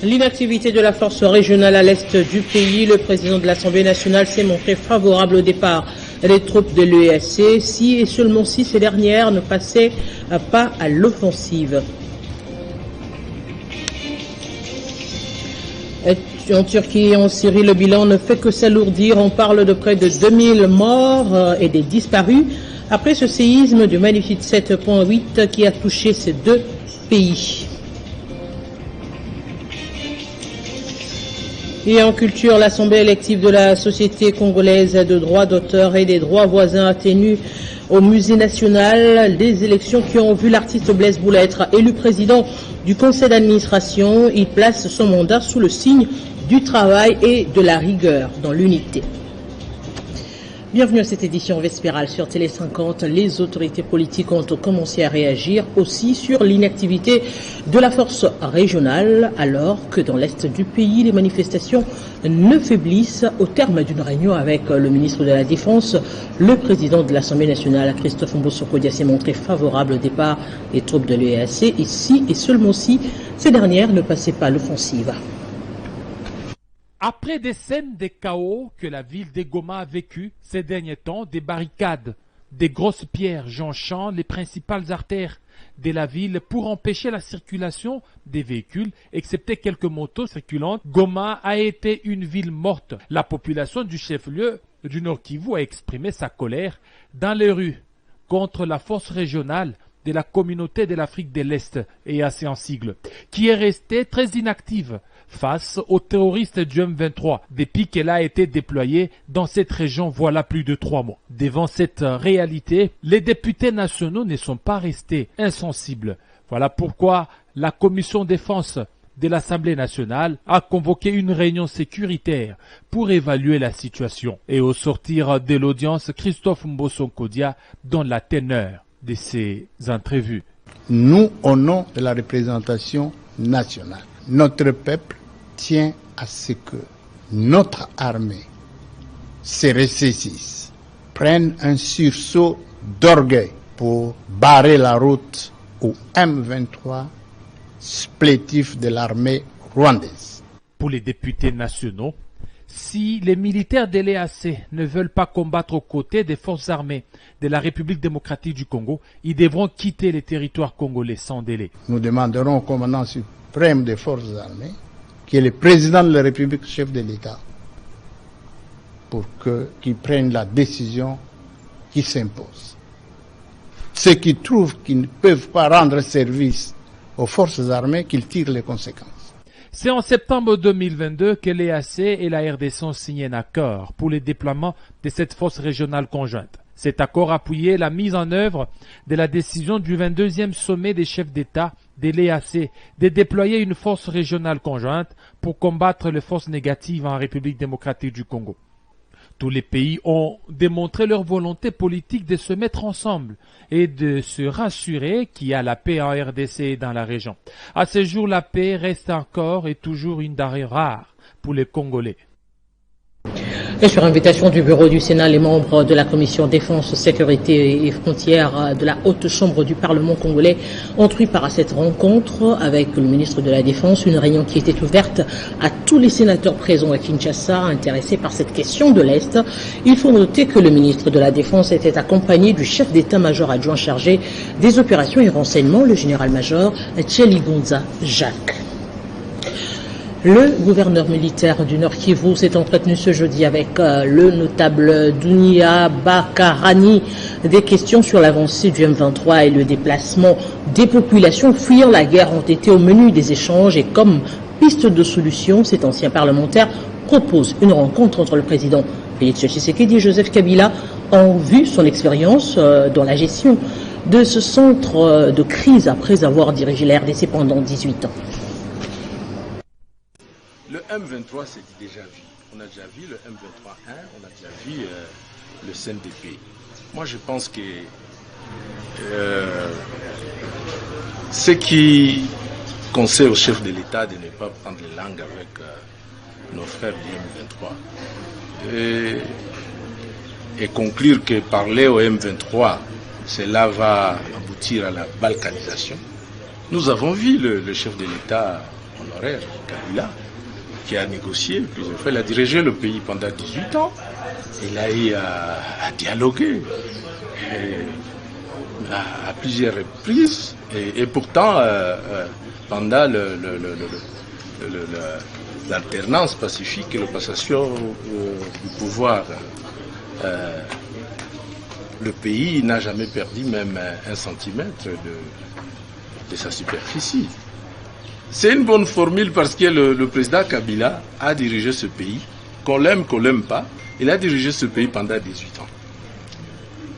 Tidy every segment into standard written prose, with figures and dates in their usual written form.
L'inactivité de la force régionale à l'est du pays, le président de l'Assemblée nationale s'est montré favorable au départ des troupes de l'EAC, si et seulement si ces dernières ne passaient pas à l'offensive. En Turquie et en Syrie, le bilan ne fait que s'alourdir. On parle de près de 2000 morts et des disparus après ce séisme de magnitude 7.8 qui a touché ces deux pays. Et en culture, l'Assemblée élective de la Société congolaise de droits d'auteur et des droits voisins a tenu au Musée national des élections qui ont vu l'artiste Blaise Boula être élu président du conseil d'administration. Il place son mandat sous le signe du travail et de la rigueur dans l'unité. Bienvenue à cette édition vespérale sur Télé 50. Les autorités politiques ont commencé à réagir aussi sur l'inactivité de la force régionale, alors que dans l'est du pays, les manifestations ne faiblissent. Au terme d'une réunion avec le ministre de la Défense, le président de l'Assemblée nationale, Christophe Mbosso-Kodia, s'est montré favorable au départ des troupes de l'EAC, ici et seulement si ces dernières ne passaient pas l'offensive. Après des scènes de chaos que la ville de Goma a vécues ces derniers temps, des barricades, des grosses pierres jonchant les principales artères de la ville pour empêcher la circulation des véhicules, excepté quelques motos circulantes, Goma a été une ville morte. La population du chef-lieu du Nord Kivu a exprimé sa colère dans les rues contre la force régionale de la communauté de l'Afrique de l'Est, EAC en sigle, qui est restée très inactive face aux terroristes du M23 depuis qu'elle a été déployée dans cette région voilà plus de 3 mois. Devant cette réalité, les députés nationaux ne sont pas restés insensibles. Voilà pourquoi la commission défense de l'Assemblée nationale a convoqué une réunion sécuritaire pour évaluer la situation. Et au sortir de l'audience, Christophe Mbosso-Kodia donne la teneur de ces entrevues. Nous, au nom de la représentation nationale, notre peuple tient à ce que notre armée se ressaisisse, prenne un sursaut d'orgueil pour barrer la route au M23 supplétif de l'armée rwandaise. Pour les députés nationaux, si les militaires de l'EAC ne veulent pas combattre aux côtés des forces armées de la République démocratique du Congo, ils devront quitter les territoires congolais sans délai. Nous demanderons au commandant suprême des forces armées, qui est le président de la République, chef de l'État, pour qu'il prenne la décision qui s'impose. Ceux qui trouvent qu'ils ne peuvent pas rendre service aux forces armées, qu'ils tirent les conséquences. C'est en septembre 2022 que l'EAC et la RDC ont signé un accord pour le déploiement de cette force régionale conjointe. Cet accord appuyait la mise en œuvre de la décision du 22e sommet des chefs d'État de l'EAC de déployer une force régionale conjointe pour combattre les forces négatives en République démocratique du Congo. Tous les pays ont démontré leur volonté politique de se mettre ensemble et de se rassurer qu'il y a la paix en RDC et dans la région. À ce jour, la paix reste encore et toujours une denrée rare pour les Congolais. Et sur invitation du bureau du Sénat, les membres de la commission défense, sécurité et frontières de la haute chambre du Parlement congolais ont pris part à cette rencontre avec le ministre de la Défense, une réunion qui était ouverte à tous les sénateurs présents à Kinshasa intéressés par cette question de l'Est. Il faut noter que le ministre de la Défense était accompagné du chef d'état-major adjoint chargé des opérations et renseignements, le général-major Tchelibunza Jacques. Le gouverneur militaire du Nord Kivu s'est entretenu ce jeudi avec le notable Dunia Bakarani. Des questions sur l'avancée du M23 et le déplacement des populations fuyant la guerre ont été au menu des échanges et comme piste de solution, cet ancien parlementaire propose une rencontre entre le président Félix Tshisekedi et Joseph Kabila en vue son expérience dans la gestion de ce centre de crise après avoir dirigé la RDC pendant 18 ans. Le M23, c'est déjà vu. On a déjà vu le M23-1, on a déjà vu le CNDP. Moi, je pense que ce qui conseille au chef de l'État de ne pas prendre les langues avec nos frères du M23 et conclure que parler au M23, cela va aboutir à la balkanisation. Nous avons vu le chef de l'État honoraire, Kabila, qui a négocié plusieurs fois. Il a dirigé le pays pendant 18 ans. Il a eu à dialoguer à plusieurs reprises. Et pourtant, pendant l'alternance pacifique et la passation du pouvoir, le pays n'a jamais perdu même un centimètre de sa superficie. C'est une bonne formule parce que le président Kabila a dirigé ce pays, qu'on l'aime pas, il a dirigé ce pays pendant 18 ans.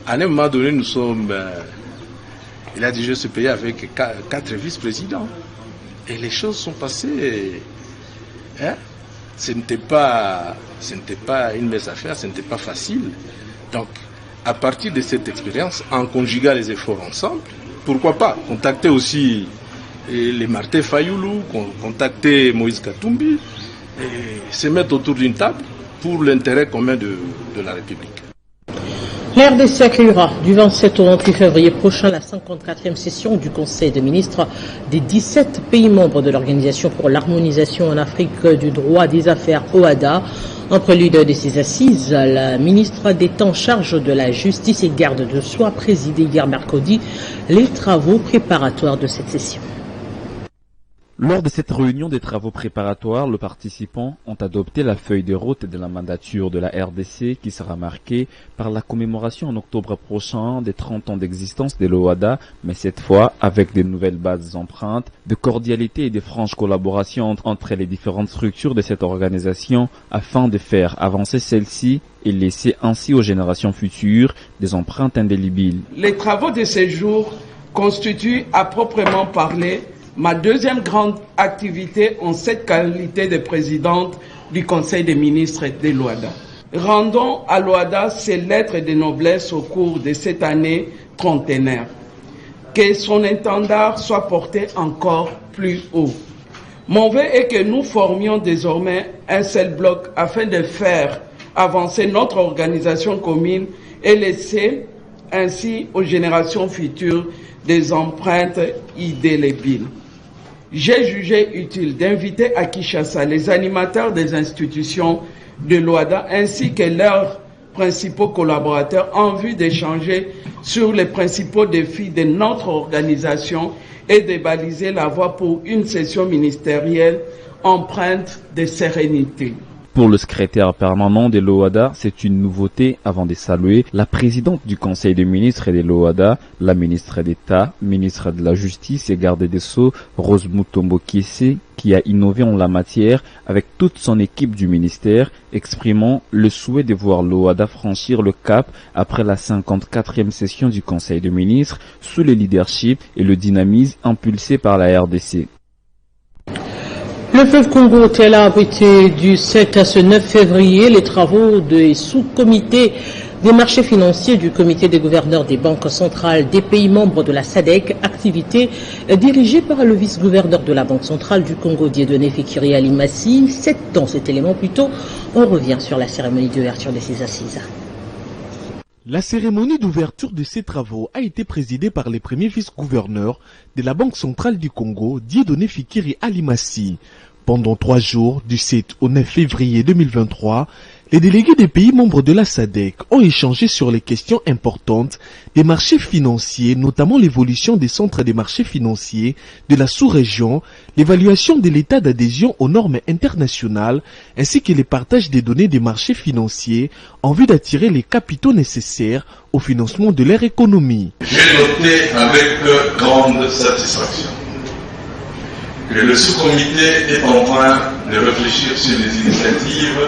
À un moment donné, il a dirigé ce pays avec 4 vice-présidents. Et les choses sont passées. Hein? Ce n'était pas une mince affaire, ce n'était pas facile. Donc, à partir de cette expérience, en conjuguant les efforts ensemble, pourquoi pas contacter aussi les Martin Fayoulou, contacter Moïse Katumbi, et se mettre autour d'une table pour l'intérêt commun de la République. La RDC accueillera du 27 au 28 février prochain la 54e session du Conseil des ministres des 17 pays membres de l'Organisation pour l'harmonisation en Afrique du droit des affaires OHADA. En prélude de ces assises, la ministre d'État en charge de la justice et garde de soi a présidé hier mercredi les travaux préparatoires de cette session. Lors de cette réunion des travaux préparatoires, les participants ont adopté la feuille de route de la mandature de la RDC qui sera marquée par la commémoration en octobre prochain des 30 ans d'existence de l'OHADA, mais cette fois avec de nouvelles bases empreintes de cordialité et de franche collaboration entre les différentes structures de cette organisation afin de faire avancer celle-ci et laisser ainsi aux générations futures des empreintes indélébiles. Les travaux de ces jours constituent à proprement parler ma deuxième grande activité en cette qualité de présidente du Conseil des ministres de l'OHADA. Rendons à l'OHADA ses lettres de noblesse au cours de cette année trentenaire. Que son étendard soit porté encore plus haut. Mon vœu est que nous formions désormais un seul bloc afin de faire avancer notre organisation commune et laisser ainsi aux générations futures des empreintes indélébiles. J'ai jugé utile d'inviter à Kinshasa les animateurs des institutions de l'OHADA ainsi que leurs principaux collaborateurs en vue d'échanger sur les principaux défis de notre organisation et de baliser la voie pour une session ministérielle empreinte de sérénité. Pour le secrétaire permanent de l'OHADA, c'est une nouveauté avant de saluer la présidente du Conseil des ministres de l'OHADA, la ministre d'État, ministre de la Justice et garde des Sceaux, Rose Mutombo Kiese, qui a innové en la matière avec toute son équipe du ministère, exprimant le souhait de voir l'OHADA franchir le cap après la 54e session du Conseil des ministres sous le leadership et le dynamisme impulsé par la RDC. Le fleuve Congo a abrité du 7 à ce 9 février les travaux des sous-comités des marchés financiers du comité des gouverneurs des banques centrales des pays membres de la SADC, activité dirigée par le vice-gouverneur de la Banque centrale du Congo, Dieudonné Fikiri Alimassi. Dans cet élément plutôt, on revient sur la cérémonie d'ouverture de ces assises. La cérémonie d'ouverture de ces travaux a été présidée par les premiers vice-gouverneurs de la Banque centrale du Congo, Dieudonné Fikiri Alimassi. Pendant 3 jours, du 7 au 9 février 2023, les délégués des pays membres de la SADC ont échangé sur les questions importantes des marchés financiers, notamment l'évolution des centres des marchés financiers de la sous-région, l'évaluation de l'état d'adhésion aux normes internationales, ainsi que le partage des données des marchés financiers en vue d'attirer les capitaux nécessaires au financement de leur économie. J'ai noté avec grande satisfaction que le sous-comité est en train de réfléchir sur les initiatives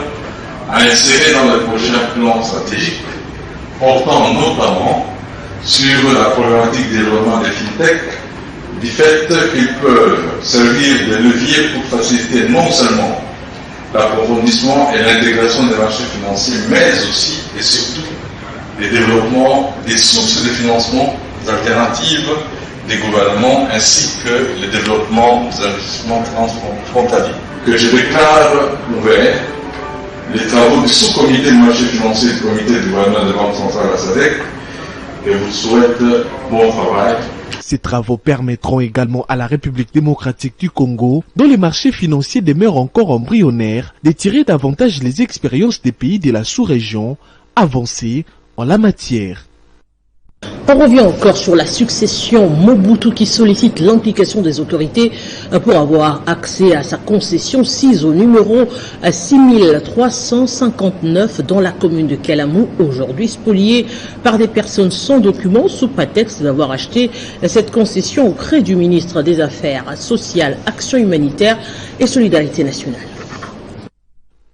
à insérer dans le prochain plan stratégique, portant notamment sur la problématique du développement des fintech, du fait qu'ils peuvent servir de levier pour faciliter non seulement l'approfondissement et l'intégration des marchés financiers, mais aussi et surtout le développement des sources de financement alternatives des gouvernements ainsi que le développement des investissements transfrontaliers. Que je déclare ouvert les travaux du sous-comité de marché financier du comité du gouvernement de Banque centrale à SADC et vous souhaite bon travail Ces travaux permettront également à la République démocratique du Congo, dont les marchés financiers demeurent encore embryonnaires, de tirer davantage les expériences des pays de la sous-région avancés en la matière. On revient encore sur la succession Mobutu qui sollicite l'implication des autorités pour avoir accès à sa concession 6 au numéro 6359 dans la commune de Kalamou, aujourd'hui spoliée par des personnes sans documents sous prétexte d'avoir acheté cette concession auprès du ministre des Affaires sociales, Action humanitaire et Solidarité nationale.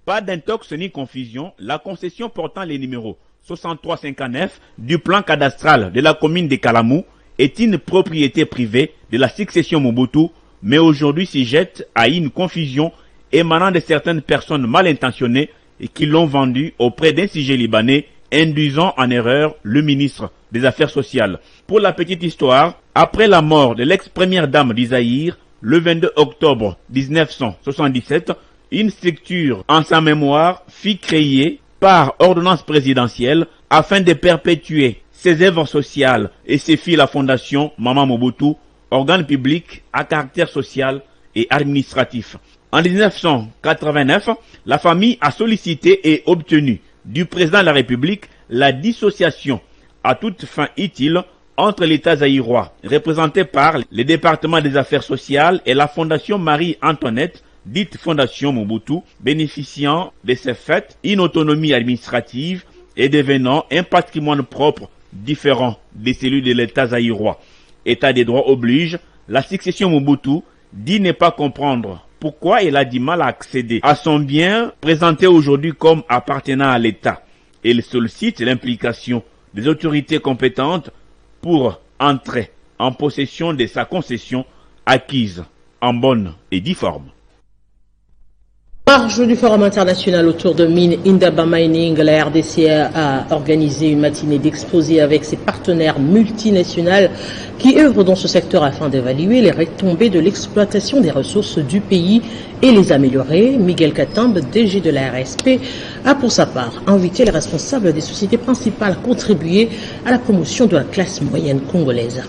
Pas d'intox ni confusion, la concession portant les numéros 6359 du plan cadastral de la commune de Kalamou est une propriété privée de la succession Mobutu, mais aujourd'hui s'y jette à une confusion émanant de certaines personnes mal intentionnées et qui l'ont vendue auprès d'un sujet libanais, induisant en erreur le ministre des Affaires sociales. Pour la petite histoire, après la mort de l'ex-première dame d'Isaïr, le 22 octobre 1977, une structure en sa mémoire fut créée par ordonnance présidentielle afin de perpétuer ses œuvres sociales et se fit la fondation Maman Mobutu, organe public à caractère social et administratif. En 1989, la famille a sollicité et obtenu du président de la République la dissociation à toute fin utile entre l'État zaïrois, représenté par le département des affaires sociales et la fondation Marie-Antoinette, dite Fondation Mobutu, bénéficiant de ces faits une autonomie administrative et devenant un patrimoine propre différent de celui de l'État zaïrois. État des droits oblige, la succession Mobutu dit ne pas comprendre pourquoi elle a du mal à accéder à son bien présenté aujourd'hui comme appartenant à l'État. Elle sollicite l'implication des autorités compétentes pour entrer en possession de sa concession acquise en bonne et due forme. Marge du Forum international autour de mine Indaba Mining, la RDC a organisé une matinée d'exposé avec ses partenaires multinationaux qui œuvrent dans ce secteur afin d'évaluer les retombées de l'exploitation des ressources du pays et les améliorer. Miguel Katambe, DG de la RSP, a pour sa part invité les responsables des sociétés principales à contribuer à la promotion de la classe moyenne congolaise.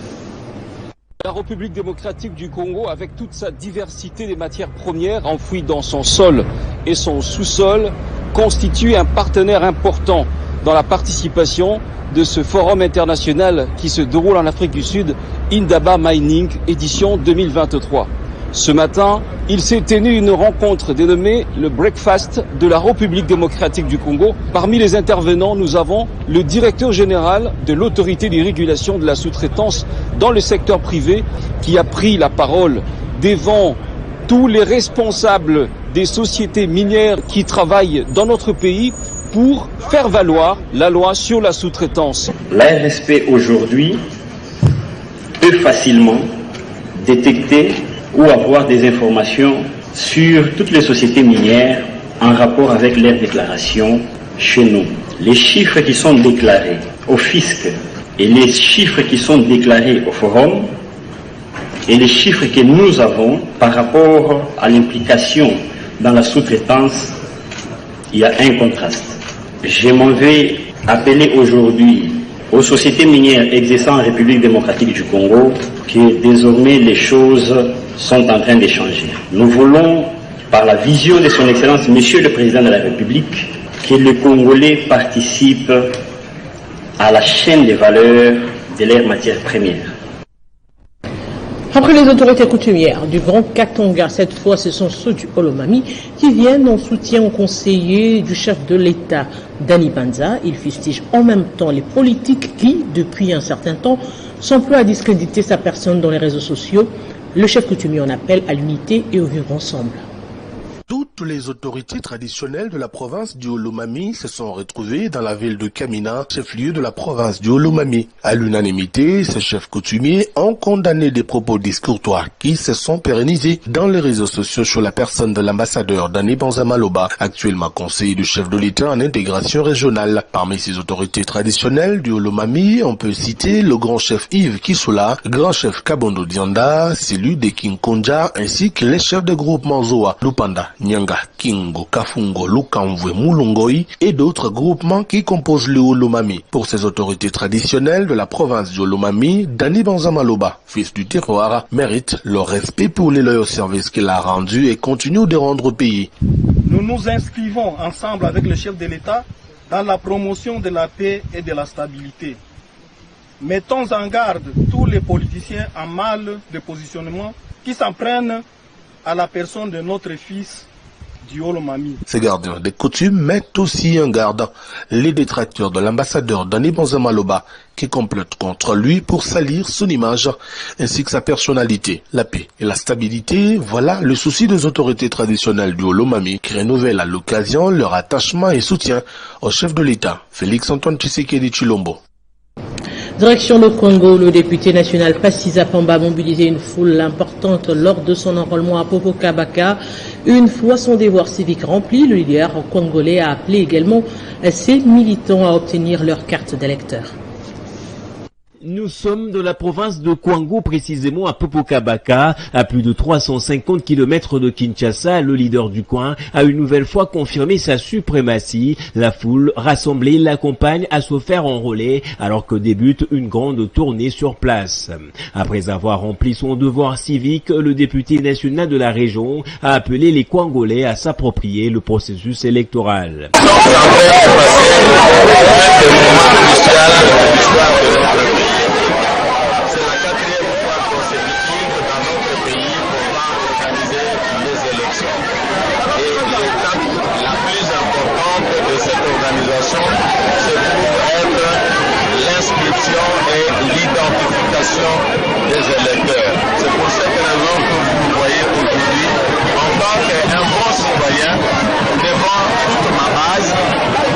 La République démocratique du Congo, avec toute sa diversité des matières premières enfouies dans son sol et son sous-sol, constitue un partenaire important dans la participation de ce forum international qui se déroule en Afrique du Sud, Indaba Mining, édition 2023. Ce matin, il s'est tenu une rencontre dénommée le Breakfast de la République démocratique du Congo. Parmi les intervenants, nous avons le directeur général de l'autorité de régulation de la sous-traitance dans le secteur privé qui a pris la parole devant tous les responsables des sociétés minières qui travaillent dans notre pays pour faire valoir la loi sur la sous-traitance. La RSP aujourd'hui peut facilement détecter ou avoir des informations sur toutes les sociétés minières en rapport avec leurs déclarations chez nous. Les chiffres qui sont déclarés au fisc et les chiffres qui sont déclarés au forum et les chiffres que nous avons par rapport à l'implication dans la sous-traitance, il y a un contraste. Je m'en vais appeler aujourd'hui aux sociétés minières exerçant en République démocratique du Congo que désormais les choses sont en train de changer. Nous voulons, par la vision de son Excellence, Monsieur le Président de la République, que les Congolais participent à la chaîne de valeur de leurs matières premières. Après les autorités coutumières du Grand Katanga, cette fois ce sont ceux du Olomami qui viennent en soutien aux conseillers du chef de l'État, Dani Banza. Ils fustigent en même temps les politiques qui, depuis un certain temps, s'emploient à discréditer sa personne dans les réseaux sociaux. Le chef coutumier en appelle à l'unité et au vivre ensemble. Toutes les autorités traditionnelles de la province du Olomami se sont retrouvées dans la ville de Kamina, chef-lieu de la province du Olomami. À l'unanimité, ces chefs coutumiers ont condamné des propos discourtois qui se sont pérennisés dans les réseaux sociaux sur la personne de l'ambassadeur Dani Banza Maloba, actuellement conseiller du chef de l'État en intégration régionale. Parmi ces autorités traditionnelles du Olomami, on peut citer le grand chef Yves Kissoula, grand chef Kabondo Dianda, celui de Kinkonja, ainsi que les chefs de groupement Zoa, Lupanda, Nyang Manga, Kingo, Kafungo, Lukamvwe, Mulongoi et d'autres groupements qui composent le Olomami. Pour ces autorités traditionnelles de la province du Olomami, Dani Banzamaloba, fils du terroir, mérite le respect pour les loyaux services qu'il a rendus et continue de rendre au pays. Nous nous inscrivons ensemble avec le chef de l'État dans la promotion de la paix et de la stabilité. Mettons en garde tous les politiciens en mal de positionnement qui s'en prennent à la personne de notre fils du Olomami. Ces gardiens des coutumes mettent aussi en garde les détracteurs de l'ambassadeur Dani Banzamaloba qui complotent contre lui pour salir son image ainsi que sa personnalité. La paix et la stabilité, voilà le souci des autorités traditionnelles du Olomami qui renouvellent à l'occasion leur attachement et soutien au chef de l'État, Félix Antoine Tshisekedi Tshilombo. Direction le Congo, le député national Passiza Pamba a mobilisé une foule importante lors de son enrôlement à Popokabaka. Une fois son devoir civique rempli, le leader congolais a appelé également ses militants à obtenir leur carte d'électeur. Nous sommes de la province de Kwango, précisément à Popokabaka, à plus de 350 km de Kinshasa. Le leader du coin a une nouvelle fois confirmé sa suprématie. La foule rassemblée l'accompagne à se faire enrôler alors que débute une grande tournée sur place. Après avoir rempli son devoir civique, le député national de la région a appelé les Kwangolais à s'approprier le processus électoral. Des électeurs. C'est pour cette raison que vous voyez aujourd'hui, en tant qu'un bon citoyen, devant toute ma base,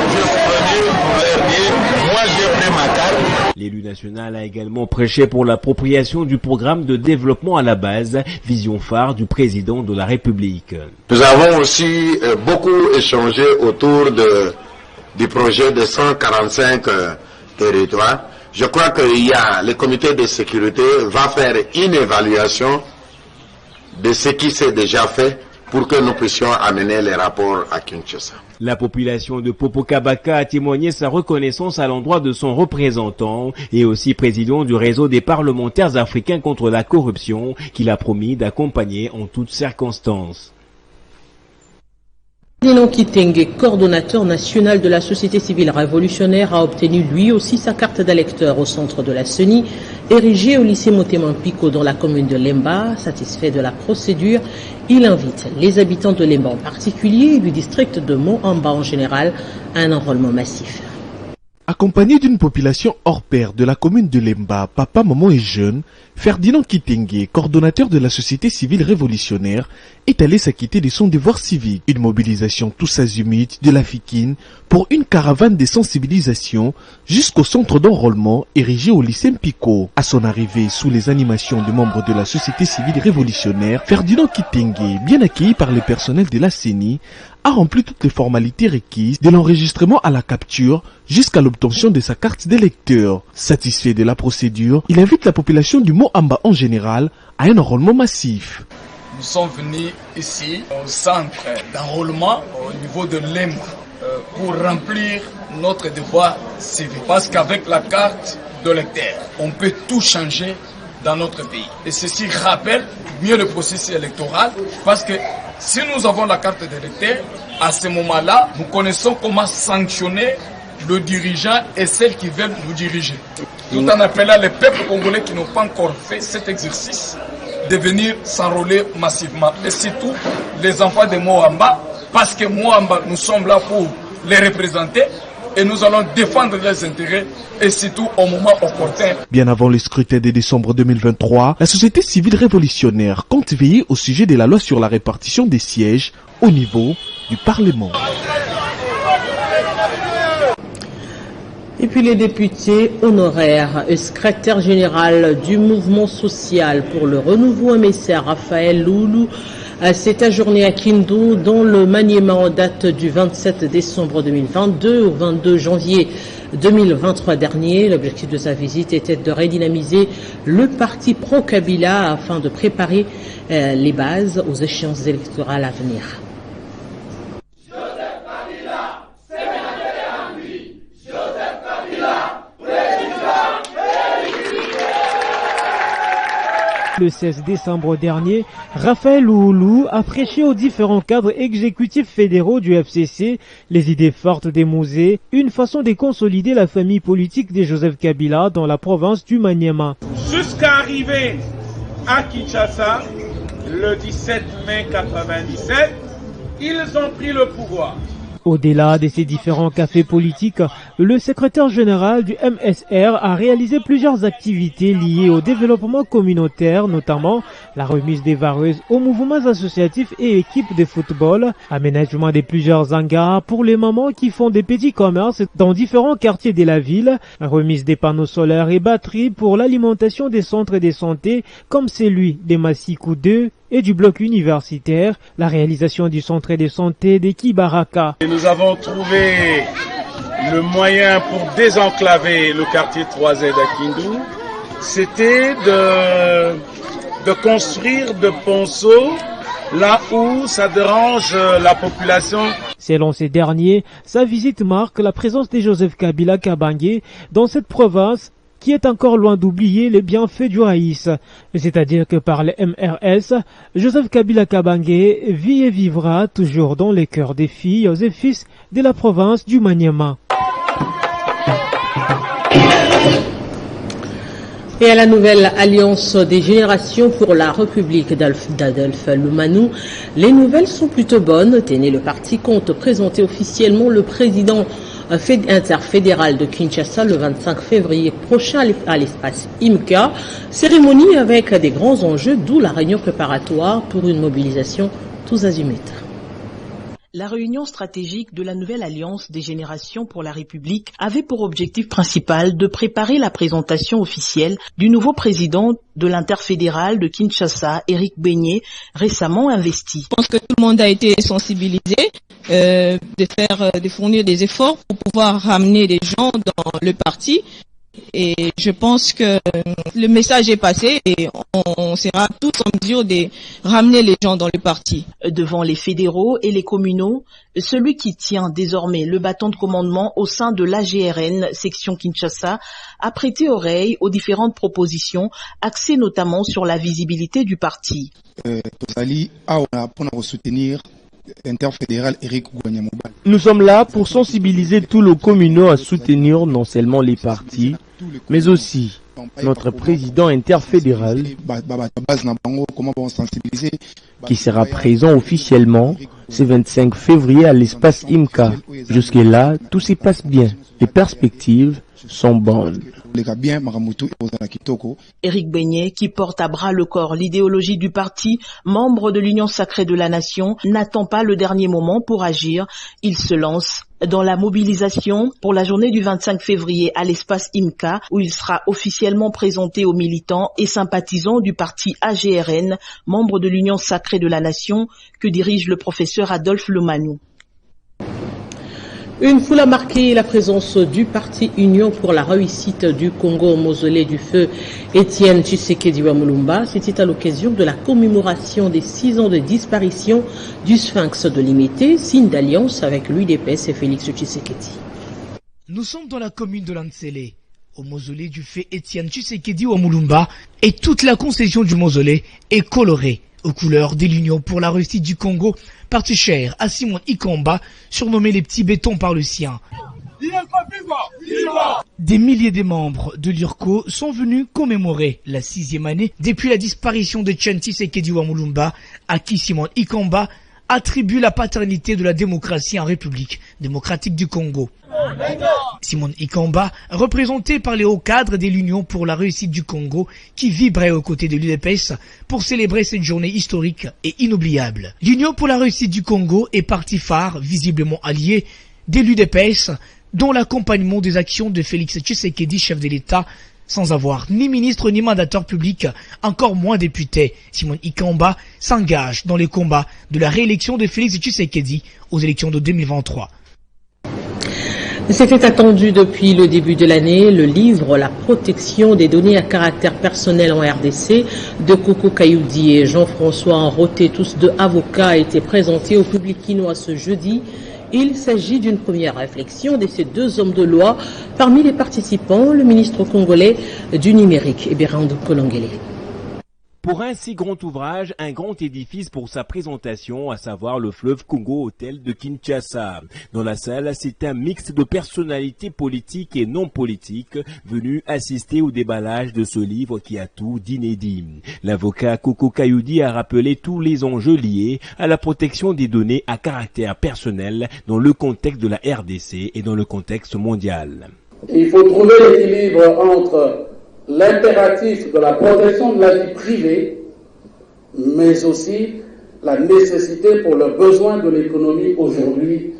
je suis venu pour leur dire, moi j'ai pris ma carte. L'élu national a également prêché pour l'appropriation du programme de développement à la base, vision phare du président de la République. Nous avons aussi beaucoup échangé autour du projet de 145 territoires. Je crois que le comité de sécurité va faire une évaluation de ce qui s'est déjà fait pour que nous puissions amener les rapports à Kinshasa. La population de Popokabaka a témoigné sa reconnaissance à l'endroit de son représentant et aussi président du réseau des parlementaires africains contre la corruption qu'il a promis d'accompagner en toutes circonstances. Ferdinand Kitenge, coordonnateur national de la société civile révolutionnaire, a obtenu lui aussi sa carte d'électeur au centre de la CENI, érigée au lycée Motema Mpiko dans la commune de Lemba. Satisfait de la procédure, il invite les habitants de Lemba en particulier et du district de Moamba en général à un enrôlement massif. Accompagné d'une population hors pair de la commune de Lemba, papa, maman et jeunes, Ferdinand Kitenge, coordonnateur de la société civile révolutionnaire, est allé s'acquitter de son devoir civique. Une mobilisation tous azimuts de la Fikine pour une caravane de sensibilisation jusqu'au centre d'enrôlement érigé au lycée Mpiko. À son arrivée sous les animations des membres de la société civile révolutionnaire, Ferdinand Kitenge, bien accueilli par les personnels de la CENI, a rempli toutes les formalités requises de l'enregistrement à la capture jusqu'à l'obtention de sa carte d'électeur. Satisfait de la procédure, il invite la population du Moamba en général à un enrôlement massif. Nous sommes venus ici au centre d'enrôlement au niveau de Lemba pour remplir notre devoir civique. Parce qu'avec la carte d'électeur, on peut tout changer dans notre pays. Et ceci rappelle mieux le processus électoral parce que si nous avons la carte d'électeur, à ce moment-là, nous connaissons comment sanctionner le dirigeant et celles qui veulent nous diriger. Tout en appelant les peuples congolais qui n'ont pas encore fait cet exercice de venir s'enrôler massivement. Et surtout les enfants de Moamba, parce que Moamba, nous sommes là pour les représenter et nous allons défendre leurs intérêts et surtout au moment opportun. Bien avant le scrutin de décembre 2023, la société civile révolutionnaire compte veiller au sujet de la loi sur la répartition des sièges au niveau du Parlement. Et puis les députés honoraires et secrétaire général du mouvement social pour le renouveau émissaire Raphaël Loulou s'est ajourné à Kindu dont le maniement en date du 27 décembre 2022 au 22 janvier 2023 dernier. L'objectif de sa visite était de redynamiser le parti pro-Kabila afin de préparer les bases aux échéances électorales à venir. Le 16 décembre dernier, Raphaël Ououlou a prêché aux différents cadres exécutifs fédéraux du FCC les idées fortes des Mosées, une façon de consolider la famille politique de Joseph Kabila dans la province du Maniema. Jusqu'à arriver à Kinshasa, le 17 mai 1997, ils ont pris le pouvoir. Au-delà de ces différents cafés politiques, le secrétaire général du MSR a réalisé plusieurs activités liées au développement communautaire, notamment la remise des vareuses aux mouvements associatifs et équipes de football, aménagement de plusieurs hangars pour les mamans qui font des petits commerces dans différents quartiers de la ville, remise des panneaux solaires et batteries pour l'alimentation des centres de santé comme celui de Massikou 2, et du bloc universitaire, la réalisation du centre de santé de Kibaraka. Et nous avons trouvé le moyen pour désenclaver le quartier 3Z d'Akindu, c'était de construire de ponceaux là où ça dérange la population. Selon ces derniers, sa visite marque la présence de Joseph Kabila Kabange dans cette province qui est encore loin d'oublier les bienfaits du Raïs. C'est-à-dire que par le MRS, Joseph Kabila Kabange vit et vivra toujours dans les cœurs des filles et fils de la province du Maniema. Et à la nouvelle Alliance des générations pour la République d'Adolphe Lumanou, les nouvelles sont plutôt bonnes. Tenez, le parti compte présenter officiellement le président interfédéral de Kinshasa le 25 février prochain à l'espace IMCA. Cérémonie avec des grands enjeux, d'où la réunion préparatoire pour une mobilisation tous azimuts. La réunion stratégique de la nouvelle Alliance des générations pour la République avait pour objectif principal de préparer la présentation officielle du nouveau président de l'interfédéral de Kinshasa, Éric Beignet, récemment investi. Je pense que tout le monde a été sensibilisé de fournir des efforts pour pouvoir ramener des gens dans le parti. Et je pense que le message est passé et on sera tous en mesure de ramener les gens dans le parti. Devant les fédéraux et les communaux, celui qui tient désormais le bâton de commandement au sein de l'AGRN section Kinshasa a prêté oreille aux différentes propositions axées notamment sur la visibilité du parti. Nous sommes là pour sensibiliser tous les communaux à soutenir non seulement les partis, mais aussi notre président interfédéral qui sera présent officiellement ce 25 février à l'espace IMCA. Jusque-là, tout se passe bien. Les perspectives sont bonnes. Éric Beignet, qui porte à bras le corps l'idéologie du parti, membre de l'Union sacrée de la nation, n'attend pas le dernier moment pour agir. Il se lance dans la mobilisation pour la journée du 25 février à l'espace IMCA, où il sera officiellement présenté aux militants et sympathisants du parti AGRN, membre de l'Union sacrée de la nation, que dirige le professeur Adolphe Lumanou. Une foule a marqué la présence du parti Union pour la réussite du Congo au mausolée du feu Étienne Tshisekedi Wamulumba. C'était à l'occasion de la commémoration des 6 ans de disparition du Sphinx de Limité, signe d'alliance avec l'UDPS et Félix Tshisekedi. Nous sommes dans la commune de Lansele, au mausolée du feu Étienne Tshisekedi Wamulumba, et toute la concession du mausolée est colorée aux couleurs de l'Union pour la réussite du Congo, parti cher à Simon Ikomba, surnommé les petits bétons par le sien. Des milliers de membres de l'URCO sont venus commémorer la 6e année depuis la disparition de Etienne Tshisekedi Wamulumba, à qui Simon Ikomba attribue la paternité de la démocratie en République démocratique du Congo. Simon Ikomba, représenté par les hauts cadres de l'Union pour la réussite du Congo, qui vibrait aux côtés de l'UDPS pour célébrer cette journée historique et inoubliable. L'Union pour la réussite du Congo est parti phare, visiblement allié, de l'UDPS, dont l'accompagnement des actions de Félix Tshisekedi, chef de l'État, sans avoir ni ministre ni mandateur public, encore moins député. Simon Ikomba s'engage dans les combats de la réélection de Félix Tshisekedi aux élections de 2023. C'était attendu depuis le début de l'année. Le livre « La protection des données à caractère personnel en RDC » de Coco Kayoudi et Jean-François Enroté, tous deux avocats, a été présenté au public quinois ce jeudi. Il s'agit d'une première réflexion de ces deux hommes de loi. Parmi les participants, le ministre congolais du numérique, Ebirando Kolongele. Pour un si grand ouvrage, un grand édifice pour sa présentation, à savoir le fleuve Congo Hôtel de Kinshasa. Dans la salle, c'est un mix de personnalités politiques et non politiques venus assister au déballage de ce livre qui a tout d'inédit. L'avocat Koko Kayoudi a rappelé tous les enjeux liés à la protection des données à caractère personnel dans le contexte de la RDC et dans le contexte mondial. Il faut trouver l'équilibre entre l'impératif de la protection de la vie privée, mais aussi la nécessité pour le besoin de l'économie aujourd'hui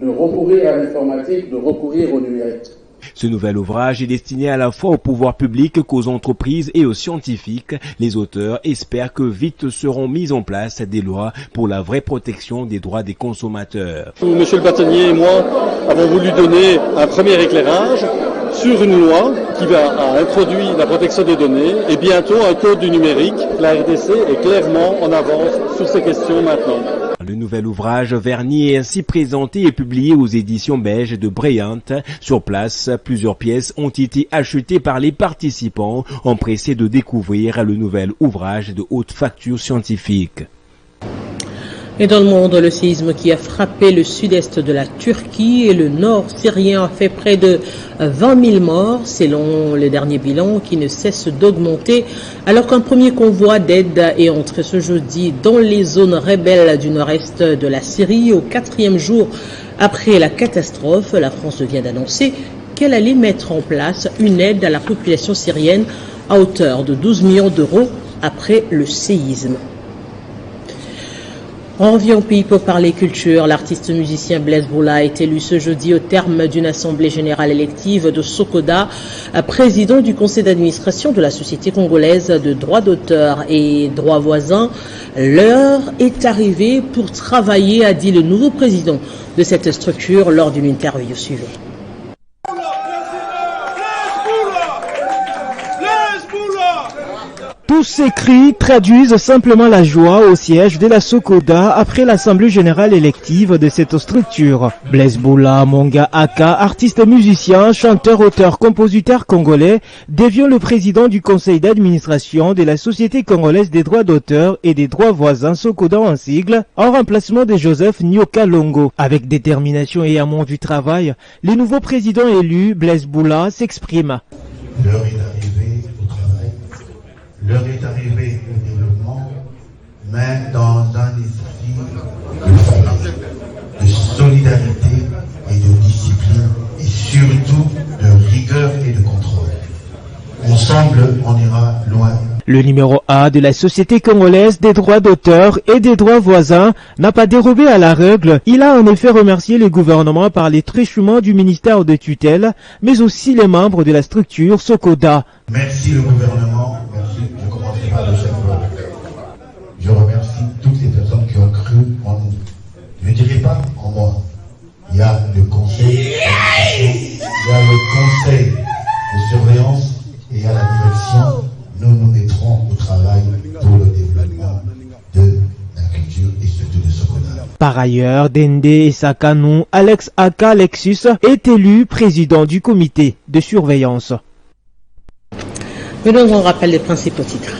de recourir à l'informatique, de recourir au numérique. Ce nouvel ouvrage est destiné à la fois au pouvoir public qu'aux entreprises et aux scientifiques. Les auteurs espèrent que vite seront mises en place des lois pour la vraie protection des droits des consommateurs. Monsieur le bâtonnier et moi avons voulu donner un premier éclairage sur une loi qui va introduire la protection des données et bientôt un code du numérique. La RDC est clairement en avance sur ces questions maintenant. Le nouvel ouvrage verni est ainsi présenté et publié aux éditions belges de Bryant. Sur place, plusieurs pièces ont été achetées par les participants, empressés de découvrir le nouvel ouvrage de haute facture scientifique. Et dans le monde, le séisme qui a frappé le sud-est de la Turquie et le nord syrien a fait près de 20 000 morts, selon le dernier bilan qui ne cesse d'augmenter, alors qu'un premier convoi d'aide est entré ce jeudi dans les zones rebelles du nord-est de la Syrie. Au 4e jour après la catastrophe, la France vient d'annoncer qu'elle allait mettre en place une aide à la population syrienne à hauteur de 12 millions d'euros après le séisme. On revient au pays pour parler culture. L'artiste musicien Blaise Boula est élu ce jeudi au terme d'une assemblée générale élective de Sokoda, président du conseil d'administration de la Société congolaise de droits d'auteur et droits voisins. L'heure est arrivée pour travailler, a dit le nouveau président de cette structure lors d'une interview suivante. Tous ces cris traduisent simplement la joie au siège de la Sokoda après l'assemblée générale élective de cette structure. Blaise Boula Monga Aka, artiste musicien, chanteur, auteur, compositeur congolais, devient le président du conseil d'administration de la Société congolaise des droits d'auteur et des droits voisins Sokoda en sigle, en remplacement de Joseph Nyoka Longo. Avec détermination et amour du travail, le nouveau président élu, Blaise Boula, s'exprime. L'heure est arrivée au travail, l'heure est arrivée au développement, mais dans un esprit de solidarité et de discipline, et surtout de rigueur et de contrôle. Ensemble, on ira loin. Le numéro A de la Société congolaise des droits d'auteur et des droits voisins n'a pas dérobé à la règle. Il a en effet remercié le gouvernement par les truchements du ministère de tutelle, mais aussi les membres de la structure Sokoda. Merci le gouvernement, merci, je ne commencerai pas le chef. Je remercie toutes les personnes qui ont cru en nous. Je ne dirai pas en moi. Il y a le conseil, il y a le conseil de surveillance et il y a la direction. Nous nous mettrons au travail pour le développement de la culture et surtout de Sokoda. Par ailleurs, Dende Esakanou, Alex Aka Lexus est élu président du comité de surveillance. Nous on rappelle les principaux titres.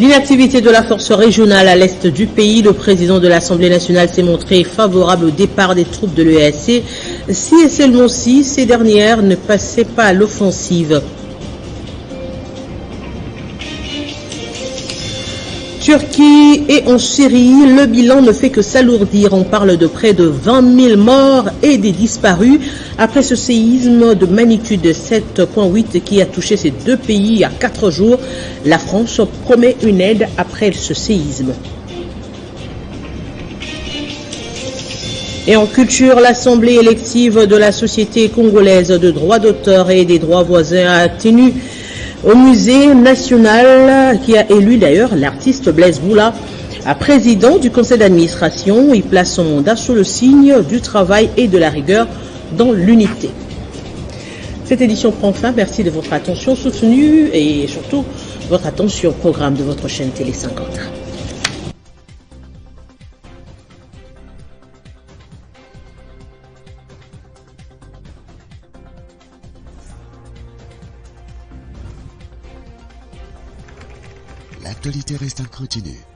L'inactivité de la force régionale à l'est du pays, le président de l'Assemblée nationale s'est montré favorable au départ des troupes de l'EAC, si et seulement si ces dernières ne passaient pas à l'offensive. Turquie et en Syrie, le bilan ne fait que s'alourdir. On parle de près de 20 000 morts et des disparus après ce séisme de magnitude 7.8 qui a touché ces deux pays il y a 4 jours. La France promet une aide après ce séisme. Et en culture, l'Assemblée élective de la Société congolaise de droits d'auteur et des droits voisins a tenu au musée national qui a élu d'ailleurs l'artiste Blaise Boula, président du conseil d'administration. Il place son mandat sous le signe du travail et de la rigueur dans l'unité. Cette édition prend fin. Merci de votre attention soutenue et surtout votre attention au programme de votre chaîne Télé 50. l'actualité reste incontinue.